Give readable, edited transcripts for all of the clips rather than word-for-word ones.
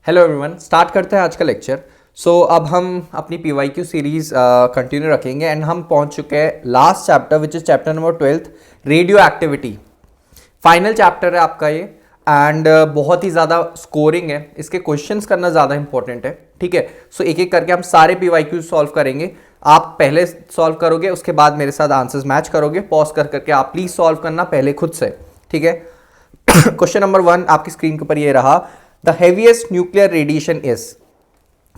Hello everyone, start करते हैं आज का लेक्चर। अब हम अपनी PYQ सीरीज कंटिन्यू रखेंगे एंड हम पहुंच चुके हैं last chapter which is chapter number 12, radio activity. Final chapter है आपका ये एंड बहुत ही ज़्यादा स्कोरिंग है, इसके क्वेश्चंस करना ज़्यादा इंपॉर्टेंट है। ठीक है, एक एक करके हम सारे PYQ सॉल्व करेंगे। आप पहले सॉल्व करोगे, उसके बाद मेरे साथ आंसर्स मैच करोगे। पॉज कर करके आप प्लीज सॉल्व करना पहले खुद से। ठीक है, क्वेश्चन नंबर 1 आपकी स्क्रीन के ऊपर ये रहा, the heaviest nuclear radiation is.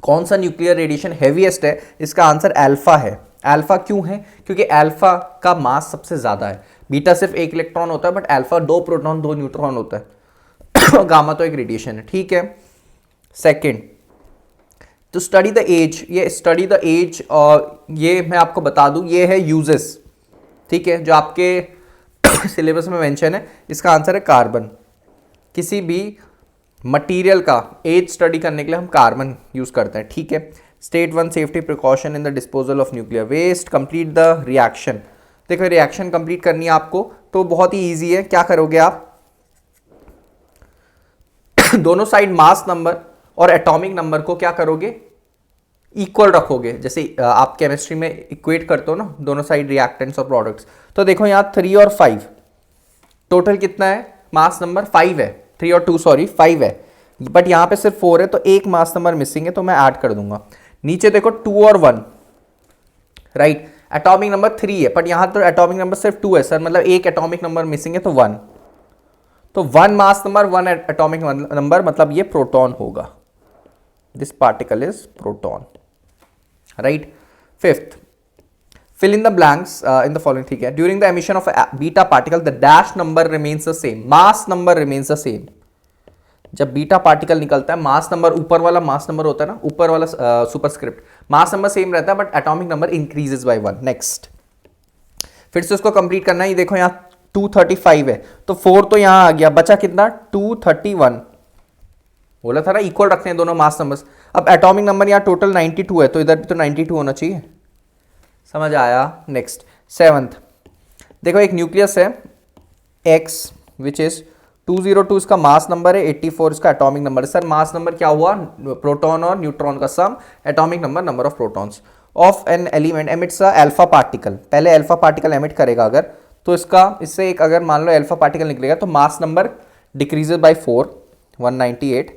कौन सा न्यूक्लियर रेडिएशन हेवीएस्ट है? इसका आंसर अल्फा है। अल्फा क्यों है? क्योंकि अल्फा का मास सबसे ज्यादा है। बीटा सिर्फ एक इलेक्ट्रॉन होता है, बट अल्फा 2 प्रोटॉन 2 न्यूट्रॉन होता है। और गामा तो एक रेडिएशन है। ठीक है, second, to study the age. ये स्टडी द एज, और ये मैं आपको बता दूं, ये है यूजेस। ठीक है, जो आपके सिलेबस में मेंशन है, इसका आंसर है कार्बन। किसी भी मटेरियल का एज स्टडी करने के लिए हम कार्बन यूज करते हैं। ठीक है, state 1 safety precaution in the disposal of nuclear waste, complete the reaction. देखो रिएक्शन कंप्लीट करनी है आपको, तो बहुत ही इजी है। क्या करोगे आप? दोनों साइड मास नंबर और एटॉमिक नंबर को क्या करोगे? इक्वल रखोगे। जैसे आप केमिस्ट्री में इक्वेट करते हो ना, दोनों साइड रिएक्टेंट्स और प्रोडक्ट्स। तो देखो यहाँ 3 और 5, टोटल कितना है? मास नंबर 5 है। 3 और 2 सॉरी 5 है, बट यहाँ पे सिर्फ 4 है, तो एक मास नंबर मिसिंग है, तो मैं ऐड कर दूंगा। नीचे देखो 2 और 1, राइट। एटॉमिक नंबर 3 है, बट यहाँ तो एटॉमिक नंबर सिर्फ 2 है सर, मतलब एक एटॉमिक नंबर मिसिंग है, तो 1। तो 1 मास नंबर 1 एटॉमिक नंबर, मतलब ये प्रोटॉन होगा। This particle is proton, right. Fifth, fill in the blanks in the following. ठीक है, during the emission of a beta particle the dash number remains the same, mass number remains the same। जब beta particle निकलता है, mass number ऊपर वाला mass number होता है ना, ऊपर वाला सुपरस्क्रिप्ट, मास नंबर सेम रहता है, but atomic number increases by 1। Next, फिर से उसको कंप्लीट करना है। ये देखो यहाँ 235 है, तो 4 तो यहाँ आ गया, बचा कितना? 231। बोला था ना इक्वल रखने हैं दोनों मास नंबर्स। अब एटॉमिक नंबर यहाँ टोटल 92 है, तो इधर भी तो 92 होना चाहिए। समझ आया? नेक्स्ट, सेवंथ, देखो एक न्यूक्लियस है X विच इज 202, इसका मास नंबर है 84, इसका एटॉमिक नंबर है। सर मास नंबर क्या हुआ? प्रोटॉन और न्यूट्रॉन का sum. Atomic number, number of protons of an element emits a alpha particle. पहले अल्फा पार्टिकल एमिट करेगा अगर, तो इससे एक अगर मान लो अल्फा पार्टिकल निकलेगा, तो मास नंबर डिक्रीजेज बाय 4, 198,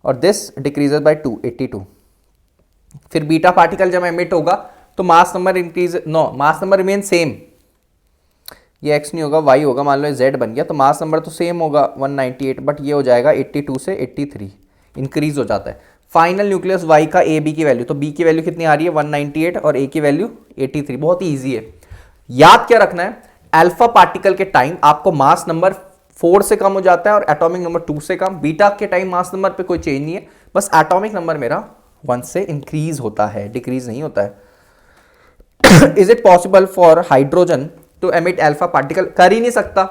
और दिस डिक्रीजेज बाय 2, 82। फिर बीटा पार्टिकल जब एमिट होगा, तो mass number increase, no, mass number remain same. ये x नहीं होगा, y होगा। मान लो z बन गया, तो मास नंबर तो सेम होगा 198, बट ये हो जाएगा 82 से 83, इंक्रीज हो जाता है। फाइनल न्यूक्लियस y का a b की वैल्यू, तो b की वैल्यू कितनी आ रही है? 198, और a की वैल्यू 83। बहुत ही ईजी है। याद क्या रखना है? अल्फा पार्टिकल के टाइम आपको मास नंबर 4 से कम हो जाता है और एटॉमिक नंबर 2 से कम। बीटा के टाइम मास नंबर पे कोई चेंज नहीं है, बस एटॉमिक नंबर मेरा 1 से इंक्रीज होता है, डिक्रीज नहीं होता है। Is it possible for hydrogen to emit alpha particle? कर ही नहीं सकता,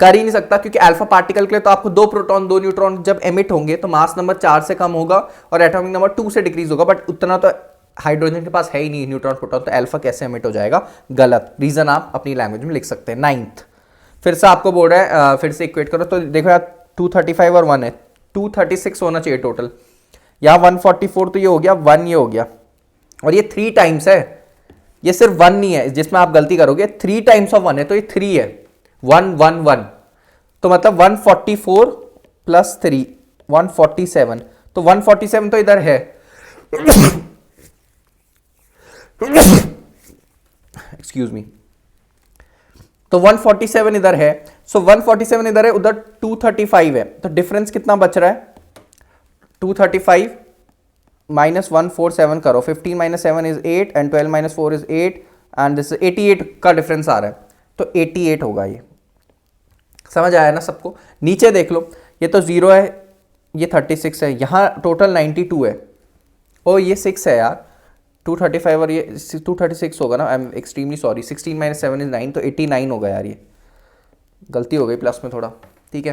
कर ही नहीं सकता, क्योंकि अल्फा पार्टिकल के लिए तो आपको 2 प्रोटॉन 2 न्यूट्रॉन जब एमिट होंगे, तो मास नंबर 4 से कम होगा और एटॉमिक नंबर 2 से डिक्रीज होगा, बट उतना तो हाइड्रोजन के पास है ही नहीं न्यूट्रॉन प्रोटॉन, तो अल्फा कैसे एमिट हो जाएगा? गलत। रीजन आप अपनी लैंग्वेज में लिख सकते हैं। 9th, फिर से आपको बोल रहा है फिर से इक्वेट करो, तो देखो यार 235 और 1 है, 236 होना चाहिए टोटल। यहाँ 144, तो ये हो गया 1, ये हो गया, और ये 3 टाइम्स है, ये सिर्फ 1 नहीं है जिसमें आप गलती करोगे, 3 टाइम्स ऑफ 1 है, तो ये 3 है। 1 1 1, तो मतलब 144 प्लस 3 147, तो 147 तो इधर है। एक्सक्यूज मी, तो 147 इधर है, सो 147 इधर है, उधर 235 है, तो डिफरेंस कितना बच रहा है? 235 माइनस 147 करो, 15 minus 7 is 8 and 12 minus 4 is 8 and this 88 का डिफरेंस आ रहा है, तो 88 होगा ये। समझ आया ना सबको? नीचे देख लो, ये तो 0 है, ये 36 है, यहाँ टोटल 92 है, ओ ये 6 है यार, 235 और ये 236 होगा ना। I am extremely sorry, 16 minus 7 is 9, तो 89 होगा यार, ये गलती हो गई प्लस में थोड़ा। ठीक है,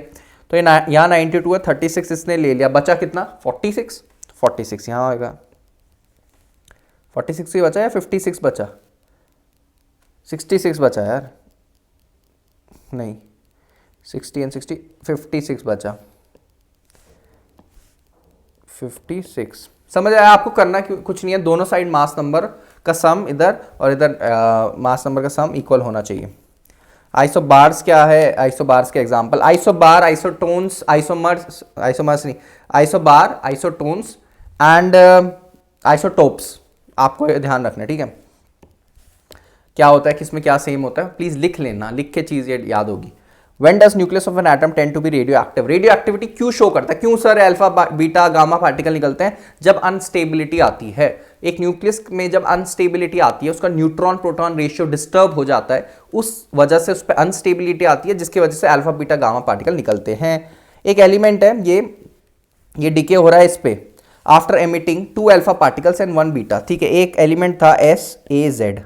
तो ये यहाँ 92 है, 36 इसने ले लिया, बचा कितना? 46, 46 यहाँ आएगा, 46 ही बचा या 56 बचा? 66 बचा यार, नहीं 60 एंड 60 56 बचा। 56। समझ आया आपको? करना कुछ नहीं है, दोनों साइड मास नंबर का सम इधर और इधर मास नंबर का सम इक्वल होना चाहिए। आइसोबार्स क्या है? आइसोबार्स के example, isobar, isotones, isomers, isomers नहीं, आइसोबार, आइसोटोन्स एंड आइसोटोप्स। आपको ये ध्यान रखना है, ठीक है? क्या होता है, किसमें क्या सेम होता है, प्लीज लिख लेना, लिख के चीज ये याद होगी। When does nucleus of an atom tend to be radioactive? Radio क्यों शो करता है? क्यों sir alpha beta gamma particle निकलते हैं? जब अनस्टेबिलिटी आती है, एक न्यूक्लियस में जब अनस्टेबिलिटी आती है, उसका न्यूट्रॉन प्रोटॉन रेशियो डिस्टर्ब हो जाता है, उस वजह से उस पर अनस्टेबिलिटी आती है, जिसकी वजह से अल्फा बीटा गामा पार्टिकल निकलते हैं। एक एलिमेंट है ये डिके हो रहा है इस पे after emitting 2 alpha particles and 1 beta, ठीक है? एक एलिमेंट था SAZ,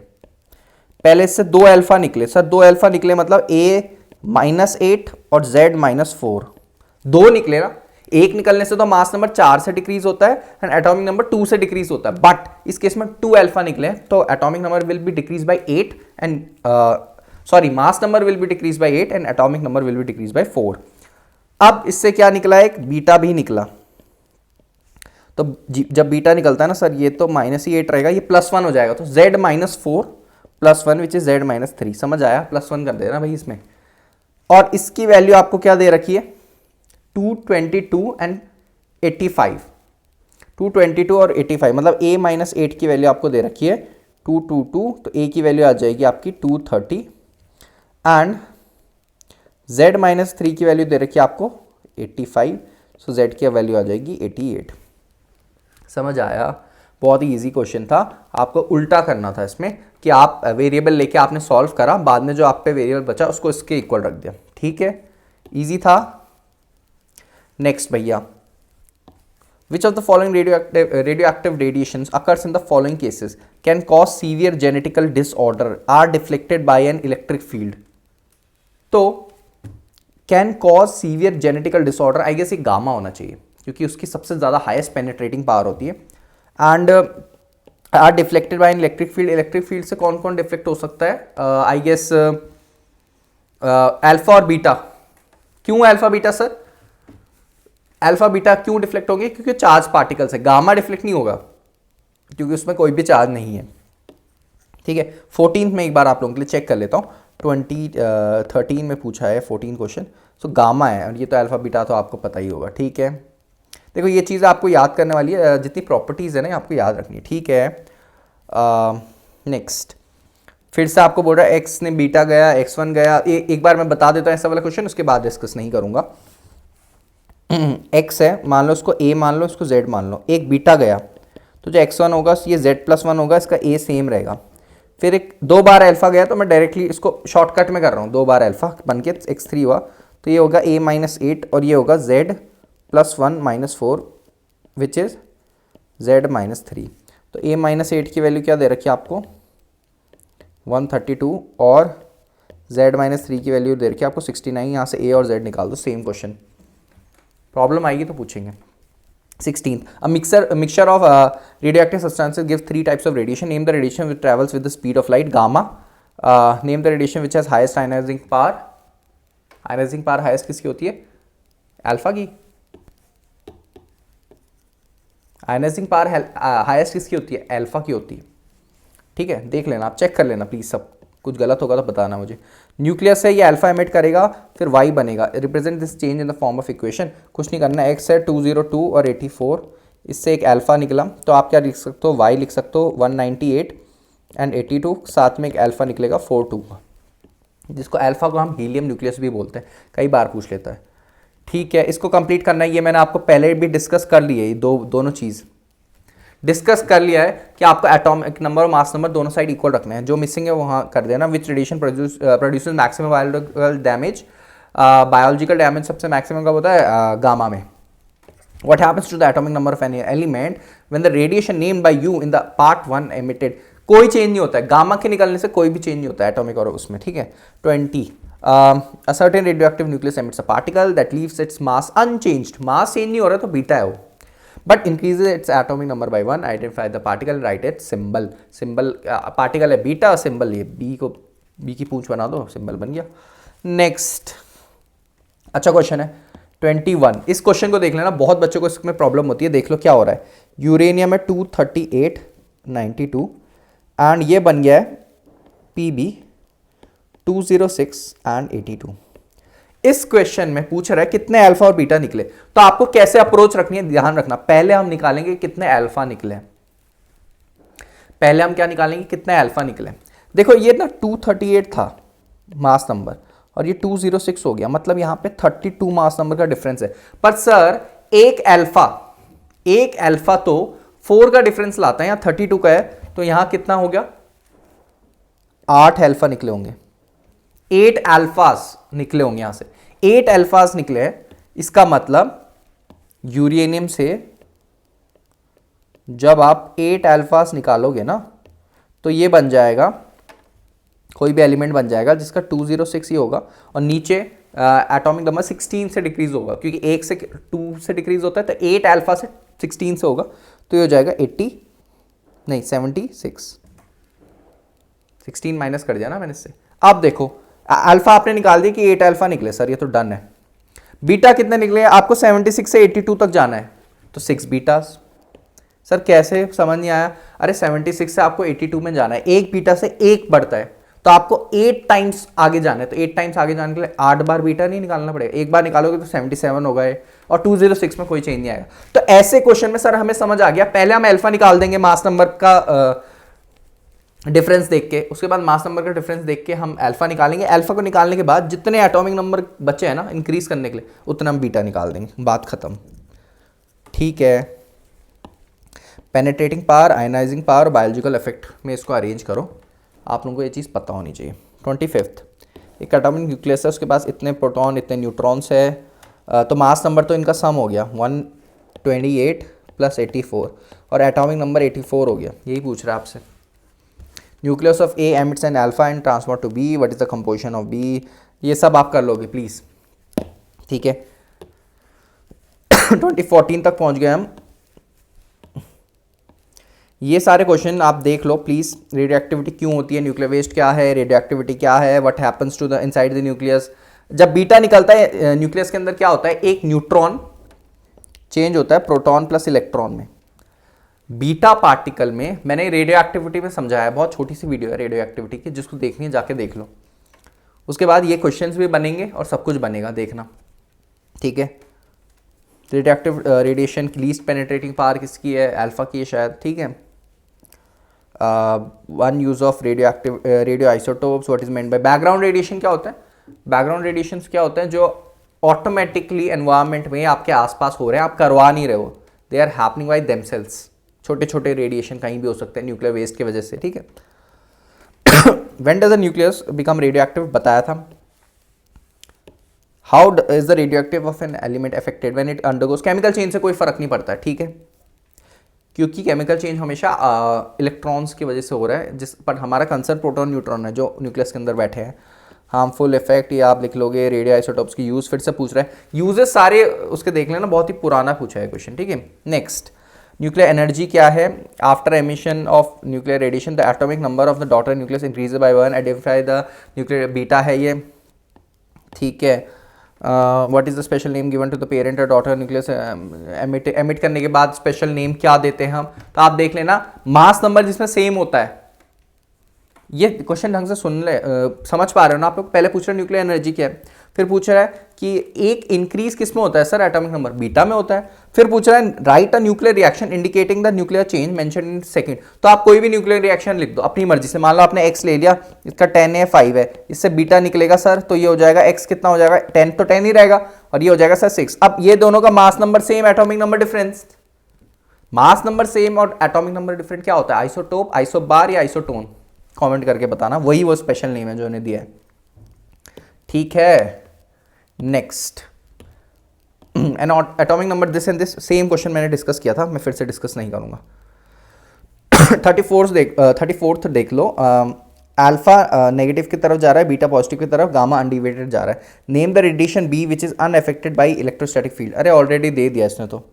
पहले इससे 2 अल्फा निकले। सर 2 अल्फा निकले मतलब A-8 और Z -4, 2 निकले ना। एक निकलने से तो मास नंबर 4 से डिक्रीज होता है एंड एटॉमिक नंबर 2 से डिक्रीज होता है, बट इस केस में 2 अल्फा निकले तो atomic number will be decrease by 8 and sorry mass number will be decrease by 8 and atomic number will be decrease by 4। अब इससे क्या निकला? एक बीटा भी निकला। तो जब बीटा निकलता है ना सर, ये तो -8 रहेगा, ये +1 हो जाएगा, तो Z -4 +1 विच इज Z -3। समझ आया? +1 कर देना भाई इसमें। और इसकी वैल्यू आपको क्या दे रखी है? 222 एंड 85, 222 और 85, मतलब A -8 की वैल्यू आपको दे रखी है 222, तो A की वैल्यू आ जाएगी आपकी 230 एंड Z -3 की वैल्यू दे रखी है आपको 85, सो Z की वैल्यू आ जाएगी 88। समझ आया? बहुत ही इजी क्वेश्चन था, आपको उल्टा करना था इसमें कि आप वेरिएबल लेके आपने सॉल्व करा, बाद में जो आप पे वेरिएबल बचा उसको इसके इक्वल रख दिया, ठीक है? इजी था। नेक्स्ट भैया, which of the following radioactive radiations occurs in the following cases can cause severe genetical disorder are deflected by an electric field? तो can cause severe genetical disorder, I guess ये gamma होना चाहिए क्योंकि उसकी सबसे ज्यादा highest penetrating power होती है। And are deflected by an electric field, electric field से कौन कौन डिफ्लेक्ट हो सकता है? आई गेस अल्फा और बीटा। क्यों alpha beta sir? Alpha beta क्यों डिफ्लेक्ट होंगे? क्योंकि चार्ज पार्टिकल्स है। गामा डिफ्लेक्ट नहीं होगा क्योंकि उसमें कोई भी चार्ज नहीं है, ठीक है? 14th में एक बार आप लोगों के लिए चेक कर लेता हूँ, 13 में पूछा है 14 क्वेश्चन, सो गामा है और ये तो अल्फा बीटा तो आपको पता ही होगा, ठीक है? देखो ये चीज़ आपको याद करने वाली है, जितनी प्रॉपर्टीज़ है ना आपको याद रखनी है, ठीक है? नेक्स्ट फिर से आपको बोल रहा है x ने बीटा गया, x1 गया। एक बार मैं बता देता हूँ ऐसा वाला क्वेश्चन, उसके बाद डिस्कस नहीं करूँगा। x है, मान लो उसको a मान लो, इसको z मान लो, एक बीटा गया तो जो x1 होगा ये z+1 होगा, इसका a सेम रहेगा। फिर एक 2 बार अल्फा गया तो मैं डायरेक्टली इसको शॉर्टकट में कर रहा हूँ, 2 बार अल्फा बन के x3 हुआ, तो ये होगा a -8 और ये होगा z+1 -4 विच इज z -3। तो a -8 की वैल्यू क्या दे रखी है आपको? 132 और z -3 की वैल्यू दे रखी है आपको 69। यहाँ से a और z निकाल दो, सेम क्वेश्चन। प्रॉब्लम आएगी तो पूछेंगे। 16th, a mixture of radioactive substances gives 3 types of radiation. Name the radiation which travels with the speed of light. Gamma. Name the radiation which has highest ionizing power. Ionizing power highest किसकी होती है? Alpha की। Ionising power highest किसकी होती है? Alpha की होती है, ठीक है? देख लेना, आप चेक कर लेना प्लीज, सब कुछ गलत होगा तो बताना मुझे। न्यूक्लियस है, ये अल्फा एमिट करेगा, फिर वाई बनेगा। Represent this change in the form of equation. कुछ नहीं करना, एक्स है 202 और 84, इससे एक अल्फा निकला तो आप क्या लिख सकते हो? वाई लिख सकते हो 198 एंड 82, साथ में एक अल्फा निकलेगा 42, जिसको अल्फा को हम हीलियम न्यूक्लियस भी बोलते हैं, कई बार पूछ लेता है, ठीक है? इसको कंप्लीट करना है, ये मैंने आपको पहले भी डिस्कस कर लिया है, दोनों चीज़ डिस्कस कर लिया है कि आपको एटॉमिक नंबर और मास नंबर दोनों साइड इक्वल रखने हैं। जो मिसिंग है वहाँ कर देना। Which radiation produces maximum biological damage? Biological damage सबसे मैक्सिमम कब होता है? गामा में। What happens to the atomic number of an element when the radiation named by you in the part 1 emitted? कोई चेंज नहीं होता है, गामा के निकलने से कोई भी चेंज नहीं होता है एटॉमिक और उसमें, ठीक है? 20, a certain radioactive nucleus emits a particle that leaves its mass unchanged. Mass change नहीं हो रहा तो बीटा है वो, but increases its atomic number by 1. Identify the particle, write its symbol. Symbol particle है बीटा, सिंबल ये B की पूंछ बना दो, सिंबल बन गया। नेक्स्ट अच्छा क्वेश्चन है, 21। इस क्वेश्चन को देख लेना, बहुत बच्चों को इसमें प्रॉब्लम होती है। देख लो क्या हो रहा है। यूरेनियम है 238 92 एंड ये बन गया है Pb 206 एंड 82। इस क्वेश्चन में पूछ रहा है कितने अल्फा और बीटा निकले। तो आपको कैसे अप्रोच रखनी है, ध्यान रखना। पहले हम निकालेंगे कितने अल्फा निकले। पहले हम क्या निकालेंगे, कितने अल्फा निकले। देखो ये ना 238 था मास नंबर और ये 206 हो गया, मतलब यहां पे 32 मास नंबर का डिफरेंस है। पर सर एक अल्फा तो 4 का डिफरेंस लाता है, यहां 32 का है, तो यहां कितना हो गया, 8 अल्फा निकले होंगे, 8 अल्फास निकले होंगे। यहां से 8 अल्फास निकले हैं। इसका मतलब यूरेनियम से जब आप 8 अल्फास निकालोगे ना, तो ये बन जाएगा, कोई भी एलिमेंट बन जाएगा जिसका 206 ही होगा और नीचे एटॉमिक नंबर 16 से डिक्रीज होगा, क्योंकि 1 से 2 से डिक्रीज होता है, तो 8 अल्फा से 16 से होगा, तो ये हो जाएगा 76। 16 माइनस कर दिया ना मैंने इससे। अब देखो अल्फा आपने निकाल दिया कि 8 अल्फा निकले, सर ये तो डन है। बीटा कितने निकले, आपको 76 से 82 तक जाना है, तो 6 बीटास। सर कैसे, समझ नहीं आया। अरे 76 से आपको 82 में जाना है, एक बीटा से एक बढ़ता है, तो आपको 8 टाइम्स आगे जाना है। तो 8 टाइम्स आगे जाने के लिए 8 बार बीटा नहीं निकालना पड़ेगा, एक बार निकालोगे तो 77 होगा ये, और 206 में कोई चेंज नहीं आएगा। तो ऐसे क्वेश्चन में सर हमें समझ आ गया, पहले हम अल्फा निकाल देंगे मास नंबर का डिफरेंस देख के, उसके बाद मास नंबर का डिफरेंस देख के हम अल्फा निकालेंगे। अल्फा को निकालने के बाद जितने एटॉमिक नंबर बचे हैं ना इंक्रीज करने के लिए, उतना हम बीटा निकाल देंगे, बात खत्म। ठीक है। Penetrating power, ionising power, biological effect में इसको अरेंज करो। आप लोगों को ये चीज़ पता होनी चाहिए। 25, एक एटॉमिक न्यूक्लियस है, उसके पास इतने प्रोटॉन इतने न्यूट्रॉन्स है, तो मास नंबर तो इनका सम हो गया 128 + 84 और एटॉमिक नंबर 84 हो गया। यही पूछ रहा है आपसे। Nucleus of A emits an alpha and transport to B, what is the composition of B, ये सब आप कर लोगे प्लीज़। ठीक है। 2014 तक पहुंच गए हम। ये सारे क्वेश्चन आप देख लो प्लीज। रेडियो एक्टिविटी क्यों होती है, न्यूक्लियर वेस्ट क्या है, रेडियो एक्टिविटी क्या है, what happens to the inside the nucleus. जब बीटा निकलता है न्यूक्लियस के अंदर क्या होता है, एक न्यूट्रॉन चेंज होता है प्रोटॉन प्लस इलेक्ट्रॉन में। बीटा पार्टिकल में मैंने रेडियो एक्टिविटी में समझाया, बहुत छोटी सी वीडियो है रेडियो एक्टिविटी की, जिसको देखनी है जाके देख लो। उसके बाद ये क्वेश्चंस भी बनेंगे और सब कुछ बनेगा, देखना। ठीक है। रेडियो एक्टिव रेडिएशन की लीस्ट पेनिट्रेटिंग पावर किसकी है, अल्फा की है शायद। ठीक है। One use of radio isotopes, what is meant by background radiation. क्या होता है बैकग्राउंड रेडिएशन, क्या होता है जो ऑटोमेटिकली एनवायरनमेंट में आपके आसपास हो रहे हैं, आप करवा नहीं रहे हो, they are happening by themselves. छोटे छोटे रेडिएशन कहीं भी हो सकते हैं न्यूक्लियर वेस्ट की वजह से। ठीक है। When does the nucleus become radio active, बताया था। How is the radio active of an element affected when it undergoes, chemical change से कोई फर्क नहीं पड़ता है। ठीक है, क्योंकि केमिकल चेंज हमेशा इलेक्ट्रॉन्स की वजह से हो रहा है, जिस पर हमारा कंसर्न प्रोटॉन न्यूट्रॉन है जो न्यूक्लियस के अंदर बैठे हैं। हार्मफुल इफेक्ट ये आप लिख लोगे। रेडियो आइसोटोप्स की यूज फिर से पूछ रहा है, यूजेस सारे उसके देख लेना, बहुत ही पुराना पूछा है क्वेश्चन। ठीक है। नेक्स्ट, न्यूक्लियर एनर्जी क्या है। After emission of nuclear radiation the atomic number of the daughter nucleus increase by 1, identify the nuclear, beta है ये। ठीक है। What is the special name given to the parent और daughter nucleus, emit करने के बाद स्पेशल नेम क्या देते हैं हम, तो आप देख लेना। मास नंबर जिसमें सेम होता है, ये क्वेश्चन ढंग से सुन ले, समझ पा रहे हो ना आप लोग। पहले पूछ रहे हैं न्यूक्लियर एनर्जी क्या है, फिर पूछ रहा है कि एक इंक्रीज किस में होता है, सर एटॉमिक नंबर बीटा में होता है। फिर पूछ रहा है right a nuclear reaction indicating the nuclear change mention in second. तो आप कोई भी न्यूक्लियर रिएक्शन लिख दो अपनी मर्जी से। मान लो आपने x ले लिया, इसका 10 है 5 है, इससे बीटा निकलेगा सर, तो ये हो जाएगा x कितना हो जाएगा, 10 तो 10 ही रहेगा, और ये हो जाएगा सर 6। अब ये दोनों का mass number same, atomic number difference. Mass number same और एटॉमिक नंबर डिफरेंट क्या होता है, आइसोटोप, आइसोबार या आइसोटोन। कमेंट करके बताना, वही वो स्पेशल नेम है जो इन्हें दिया है। ठीक है। Next, N atomic number this and this, same question मैंने डिस्कस किया था, मैं फिर से डिस्कस नहीं करूंगा। 34th देख लो। अल्फा नेगेटिव की तरफ जा रहा है, बीटा पॉजिटिव की तरफ, गामा अनडिविएटेड जा रहा है। Name the radiation B which is unaffected by electrostatic field. अरे ऑलरेडी दे दिया इसने, तो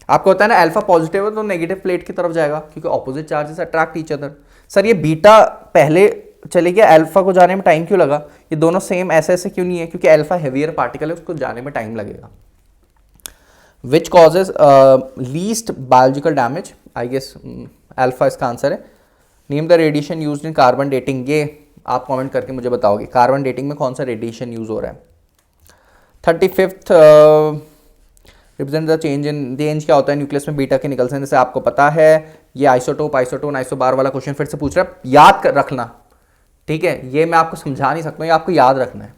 आपको होता है ना अल्फा पॉजिटिव है तो नेगेटिव प्लेट की तरफ जाएगा, क्योंकि opposite charges attract each other. Sir ये बीटा पहले चले गया, अल्फा को जाने में टाइम क्यों लगा? ये दोनों सेम ऐसे ऐसे क्यों नहीं है? क्योंकि अल्फा हैवियर पार्टिकल है, उसको जाने में टाइम लगेगा. Which causes least biological damage? I guess alpha इसका आंसर है. Name the radiation used in carbon dating. ये आप कमेंट करके मुझे बताओगे कार्बन डेटिंग में कौन सा रेडिएशन यूज हो रहा है. 35th represent the change in. Change क्या होता है न्यूक्लियस में बीटा के निकलने से? आपको पता है. ये आइसोटोप, आइसोटोन, आइसोबार वाला क्वेश्चन फिर से पूछ रहा है, याद कर रखना. ठीक है, ये मैं आपको समझा नहीं सकता हूँ, ये आपको याद रखना है.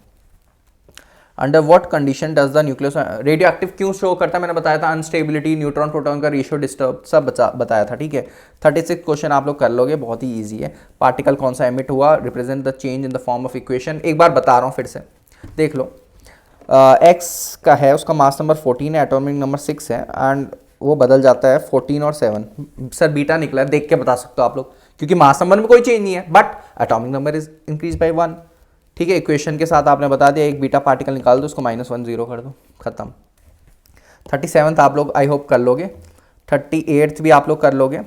Under what condition does the nucleus radio active क्यों शो करता है? मैंने बताया था अनस्टेबिलिटी, न्यूट्रॉन प्रोटॉन का रेशियो डिस्टर्ब, सब बताया था. ठीक है, 36 क्वेश्चन आप लोग कर लोगे, बहुत ही ईजी है. पार्टिकल कौन सा एमिट हुआ? Represent the change in the form of equation. एक बार बता रहा हूँ फिर से, देख लो. एक्स का है, उसका मास नंबर 14 है, एटॉमिक नंबर 6 है, एंड वो बदल जाता है 14 और 7. सर बीटा निकला है, देख के बता सकते हो आप लोग, क्योंकि मास नंबर में कोई चेंज नहीं है, but atomic number is increase by 1. ठीक है, इक्वेशन के साथ आपने बता दिया, एक बीटा पार्टिकल निकाल दो, उसको -1 0 कर दो, खत्म. 37th आप लोग आई होप कर लोगे. 38th भी आप लोग कर लोगे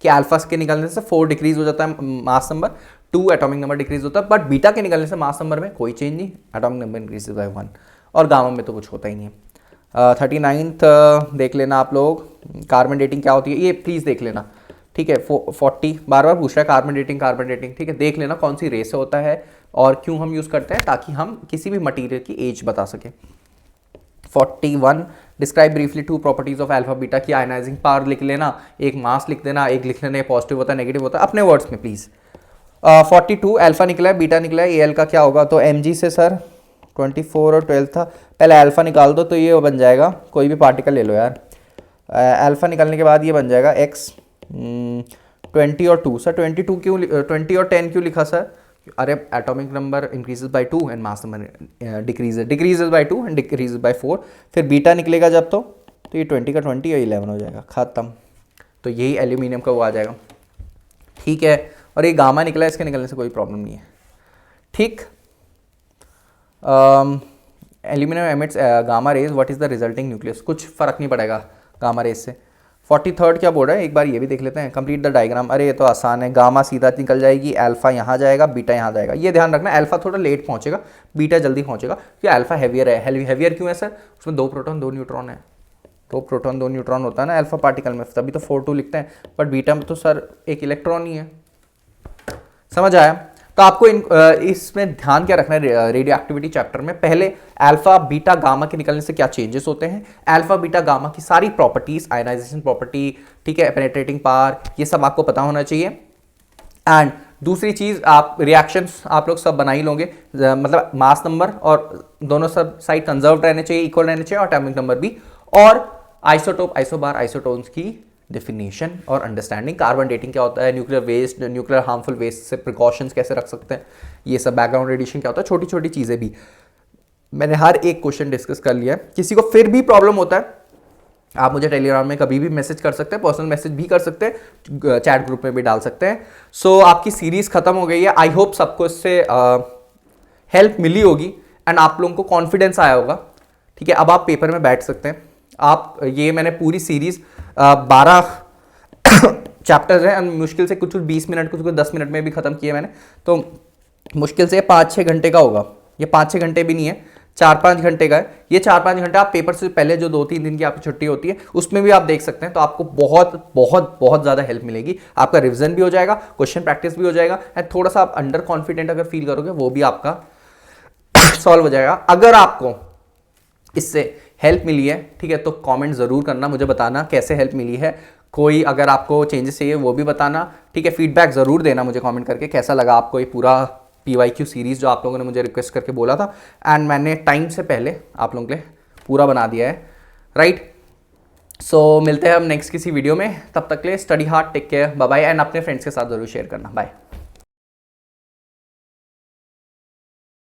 कि अल्फा के निकलने से 4 डिक्रीज हो जाता है mass number, 2 atomic number decrease होता है, बट बीटा के निकलने से मास नंबर में कोई चेंज नहीं, एटॉमिक नंबर इंक्रीज बाय 1, और गामा में तो कुछ होता ही नहीं है. 39th देख लेना आप लोग, कार्बन डेटिंग क्या होती है, ये प्लीज़ देख लेना. ठीक है, 40 बार बार पूछ रहा है कार्बन डेटिंग. ठीक है, देख लेना कौन सी रे से होता है और क्यों हम यूज़ करते हैं, ताकि हम किसी भी मटीरियल की एज बता सकें. 41 describe briefly 2 properties of alpha beta की आयनाइजिंग पावर लिख लेना, एक मास लिख देना, एक लिख लेना पॉजिटिव होता है नेगेटिव होता है, अपने वर्ड्स में प्लीज़. 42 अल्फा निकला है, बीटा निकला है, एल का क्या होगा? तो mg से सर 24 और 12 था, पहले अल्फा निकाल दो तो ये बन जाएगा, कोई भी पार्टिकल ले लो यार. अल्फा निकालने के बाद ये बन जाएगा x 20 और 2. सर 22 क्यों, 20 और 10 क्यों लिखा सर? अरे atomic number increases by 2 and mass number decreases bye 2 and decreases bye 4. फिर बीटा निकलेगा जब तो ये 20 का 20 और 11 हो जाएगा, खत्म. तो यही एल्यूमिनियम का वो आ जाएगा. ठीक है, और ये गामा निकला है, इसके निकलने से कोई प्रॉब्लम नहीं है. ठीक, aluminium emits gamma rays, what is the resulting nucleus? कुछ फर्क नहीं पड़ेगा गामा रेज से. 43rd क्या बोल रहा है, एक बार ये भी देख लेते हैं. Complete the diagram. अरे ये तो आसान है, गामा सीधा निकल जाएगी, अल्फा यहाँ जाएगा, बीटा यहाँ जाएगा. ये ध्यान रखना, अल्फा थोड़ा लेट पहुँचेगा, बीटा जल्दी पहुँचेगा, क्योंकि अल्फा हैवियर है. हैवियर क्यों है सर? उसमें 2 प्रोटॉन 2 न्यूट्रॉन है, 2 प्रोटॉन 2 न्यूट्रॉन होता है ना अल्फा पार्टिकल में, तभी तो 4 2 लिखते हैं. बट बीटा में तो सर एक इलेक्ट्रॉन ही है. समझ आया? तो आपको इसमें ध्यान क्या रखना है रेडियो एक्टिविटी चैप्टर में, पहले अल्फा बीटा गामा के निकलने से क्या चेंजेस होते हैं, अल्फा बीटा गामा की सारी प्रॉपर्टीज, आयनाइजेशन प्रॉपर्टी, ठीक है, पेनिट्रेटिंग पावर, ये सब आपको पता होना चाहिए. एंड दूसरी चीज, आप रिएक्शंस आप लोग सब बना ही लोगे, मतलब मास नंबर और दोनों सब साइड कंजर्व रहने चाहिए, इक्वल रहने चाहिए, और एटॉमिक नंबर भी, और आइसोटोप, आइसोबार, आइसोटोन्स की डेफिनेशन और अंडरस्टैंडिंग. कार्बन डेटिंग क्या होता है, nuclear waste, nuclear harmful waste से प्रिकॉशंस कैसे रख सकते हैं, ये सब. बैकग्राउंड रेडिएशन क्या होता है, छोटी छोटी चीज़ें भी मैंने हर एक क्वेश्चन डिस्कस कर लिया है. किसी को फिर भी प्रॉब्लम होता है, आप मुझे टेलीग्राम में कभी भी मैसेज कर सकते हैं, पर्सनल मैसेज भी कर सकते हैं, चैट ग्रुप में भी डाल सकते हैं. सो आपकी सीरीज खत्म हो गई है. आई होप सबको इससे हेल्प मिली होगी एंड आप लोगों को कॉन्फिडेंस आया होगा. ठीक है, अब आप पेपर में बैठ सकते हैं. आप ये मैंने पूरी सीरीज 12 चैप्टर्स हैं, मुश्किल से कुछ 20 मिनट, कुछ 10 मिनट में भी खत्म किए मैंने. तो मुश्किल से 5-6 घंटे का होगा. ये 5-6 घंटे भी नहीं है, 4-5 घंटे का है. ये 4-5 घंटे आप पेपर से पहले जो 2-3 दिन की आपकी छुट्टी होती है उसमें भी आप देख सकते हैं. तो आपको बहुत बहुत बहुत ज़्यादा हेल्प मिलेगी. आपका रिविजन भी हो जाएगा, क्वेश्चन प्रैक्टिस भी हो जाएगा, एंड थोड़ा सा आप अंडर कॉन्फिडेंट अगर फील करोगे वो भी आपका सॉल्व हो जाएगा. अगर आपको इससे हेल्प मिली है, ठीक है, तो कमेंट ज़रूर करना, मुझे बताना कैसे हेल्प मिली है. कोई अगर आपको चेंजेस चाहिए वो भी बताना. ठीक है, फीडबैक ज़रूर देना मुझे कमेंट करके, कैसा लगा आपको ये पूरा PYQ सीरीज़ जो आप लोगों ने मुझे रिक्वेस्ट करके बोला था. एंड मैंने टाइम से पहले आप लोगों के लिए पूरा बना दिया है, राइट. सो मिलते हैं हम नेक्स्ट किसी वीडियो में. तब तक के लिए study hard, take care, bye bye. And अपने फ्रेंड्स के साथ ज़रूर शेयर करना. बाय.